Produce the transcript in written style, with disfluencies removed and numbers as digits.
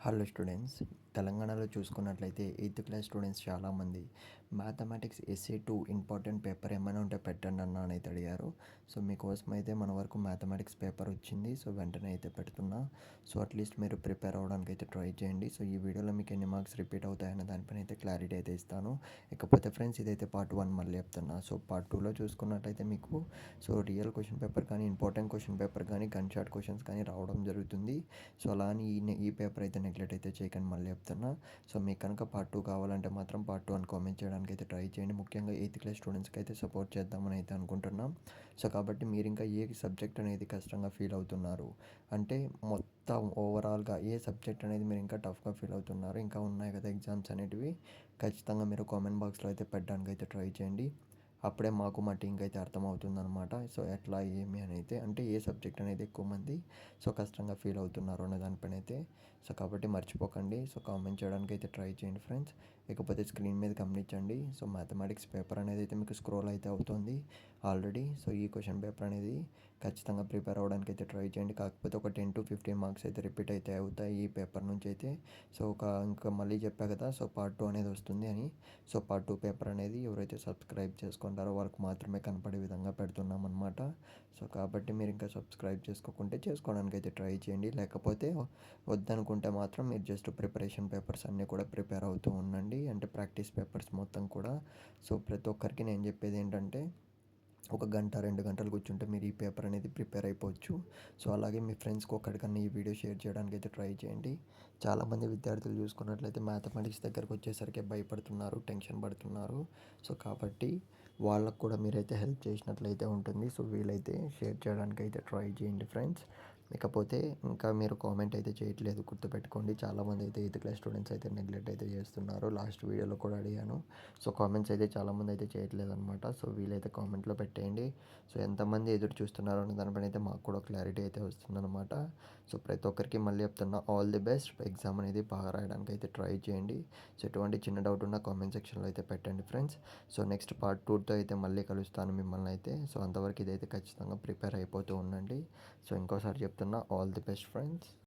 Hello students, తెలంగాణలో చూసుకున్నట్లయితే eighth class students చాలామంది మ్యాథమెటిక్స్ ఎస్ఏ2 ఇంపార్టెంట్ పేపర్ ఏమైనా ఉంటే పెట్టండి అన్న అని అయితే అడిగారు. సో మీకోసం అయితే మన వరకు మ్యాథమెటిక్స్ పేపర్ వచ్చింది. సో వెంటనే అయితే పెడుతున్నా. సో అట్లీస్ట్ మీరు ప్రిపేర్ అవ్వడానికి అయితే ట్రై చేయండి. సో ఈ వీడియోలో మీకు ఎన్ని మార్క్స్ రిపీట్ అవుతాయన్న దానిపైన అయితే క్లారిటీ అయితే ఇస్తాను. ఇకపోతే ఫ్రెండ్స్, ఇదైతే పార్ట్ 1 మళ్ళీ చెప్తున్నా. సో పార్ట్ 2లో చూసుకున్నట్లయితే మీకు రియల్ క్వశ్చన్ పేపర్ కానీ, ఇంపార్టెంట్ క్వశ్చన్ పేపర్ కానీ, గన్ షాట్ క్వశ్చన్స్ కానీ రావడం జరుగుతుంది. సో అలా అని ఈ పేపర్ అయితే నెగ్లెక్ట్ అయితే చేయకండి, మళ్ళీ చెప్తున్నా. సో మీకు కనుక పార్ట్ 2 కావాలంటే మాత్రం పార్ట్ 2 అని కామెంట్ చేయడానికి అయితే ట్రై చేయండి. ముఖ్యంగా ఎయిత్ క్లాస్ స్టూడెంట్స్కి అయితే సపోర్ట్ చేద్దామని అయితే అనుకుంటున్నాం. సో కాబట్టి మీరు ఇంకా ఏ సబ్జెక్ట్ అనేది కష్టంగా ఫీల్ అవుతున్నారు అంటే, మొత్తం ఓవరాల్గా ఏ సబ్జెక్ట్ అనేది మీరు ఇంకా టఫ్గా ఫీల్ అవుతున్నారు, ఇంకా ఉన్నాయి కదా ఎగ్జామ్స్ అనేటివి, ఖచ్చితంగా మీరు కామెంట్ బాక్స్లో అయితే పెట్టడానికి అయితే ట్రై చేయండి. అప్పుడే మాకు మా టీంకి అయితే అర్థమవుతుందనమాట. సో ఎట్లా ఏమి అని అయితే, అంటే ఏ సబ్జెక్ట్ అనేది ఎక్కువ మంది కష్టంగా ఫీల్ అవుతున్నారు అనే దానిపైన అయితే. సో కాబట్టి మర్చిపోకండి. సో కామెంట్ చేయడానికి అయితే ట్రై చేయండి ఫ్రెండ్స్. ఇకపోతే స్క్రీన్ మీద గమనించండి. సో మ్యాథమెటిక్స్ పేపర్ అనేది అయితే మీకు స్క్రోల్ అయితే అవుతుంది ఆల్రెడీ. సో ఈ క్వశ్చన్ పేపర్ అనేది ఖచ్చితంగా ప్రిపేర్ అవ్వడానికి అయితే ట్రై చేయండి. కాకపోతే ఒక 10 to 15 మార్క్స్ అయితే రిపీట్ అయితే అవుతాయి ఈ పేపర్ నుంచి అయితే. సో ఇంకా మళ్ళీ చెప్పా కదా, సో పార్ట్ 2 అనేది వస్తుంది అని. సో పార్ట్ 2 పేపర్ అనేది ఎవరైతే సబ్స్క్రైబ్ చేసుకుంటారో వాళ్ళకి మాత్రమే కనపడే విధంగా పెడుతున్నాం అనమాట. సో కాబట్టి మీరు ఇంకా సబ్స్క్రైబ్ చేసుకోకుంటే చేసుకోవడానికి అయితే ట్రై చేయండి. లేకపోతే వద్దనుకుంటే మాత్రం మీరు జస్ట్ ప్రిపరేషన్ పేపర్స్ అన్నీ కూడా ప్రిపేర్ అవుతూ ఉండండి, అంటే ప్రాక్టీస్ పేపర్స్ మొత్తం కూడా. సో ప్రతి ఒక్కరికి నేను చెప్పేది ఏంటంటే, ఒక గంట 2 గంటలు కూర్చుంటే మీరు ఈ పేపర్ అనేది ప్రిపేర్ అయిపోవచ్చు. సో అలాగే మీ ఫ్రెండ్స్కి ఒక్కడికన్నా ఈ వీడియో షేర్ చేయడానికి అయితే ట్రై చేయండి. చాలామంది విద్యార్థులు చూసుకున్నట్లయితే మ్యాథమెటిక్స్ దగ్గరకు వచ్చేసరికి భయపడుతున్నారు, టెన్షన్ పడుతున్నారు. సో కాబట్టి వాళ్ళకు కూడా మీరైతే హెల్ప్ చేసినట్లయితే ఉంటుంది. సో వీలైతే షేర్ చేయడానికి అయితే ట్రై చేయండి ఫ్రెండ్స్. ఇకపోతే ఇంకా మీరు కామెంట్ అయితే చేయట్లేదు, గుర్తుపెట్టుకోండి. చాలామంది అయితే ఎయిత్ క్లాస్ స్టూడెంట్స్ అయితే నెగ్లెక్ట్ అయితే చేస్తున్నారు. లాస్ట్ వీడియోలో కూడా అడిగాను. సో కామెంట్స్ అయితే చాలామంది అయితే చేయట్లేదు అనమాట. సో వీలైతే కామెంట్లో పెట్టేయండి. సో ఎంతమంది ఎదురు చూస్తున్నారో అనే దానిపైన అయితే మాకు కూడా క్లారిటీ అయితే వస్తుందన్నమాట. సో ప్రతి ఒక్కరికి మళ్ళీ చెప్తున్నా, ఆల్ ది బెస్ట్. ఎగ్జామ్ అనేది బాగా రాయడానికి అయితే ట్రై చేయండి. సో ఎటువంటి చిన్న డౌట్ ఉన్నా కామెంట్ సెక్షన్లో అయితే పెట్టండి ఫ్రెండ్స్. సో నెక్స్ట్ పార్ట్ 2తో అయితే మళ్ళీ కలుస్తాను మిమ్మల్ని అయితే. సో అంతవరకు ఇదైతే ఖచ్చితంగా ప్రిపేర్ అయిపోతూ ఉండండి. సో ఇంకోసారి చెప్తున్నా, ఆల్ ది బెస్ట్ ఫ్రెండ్స్.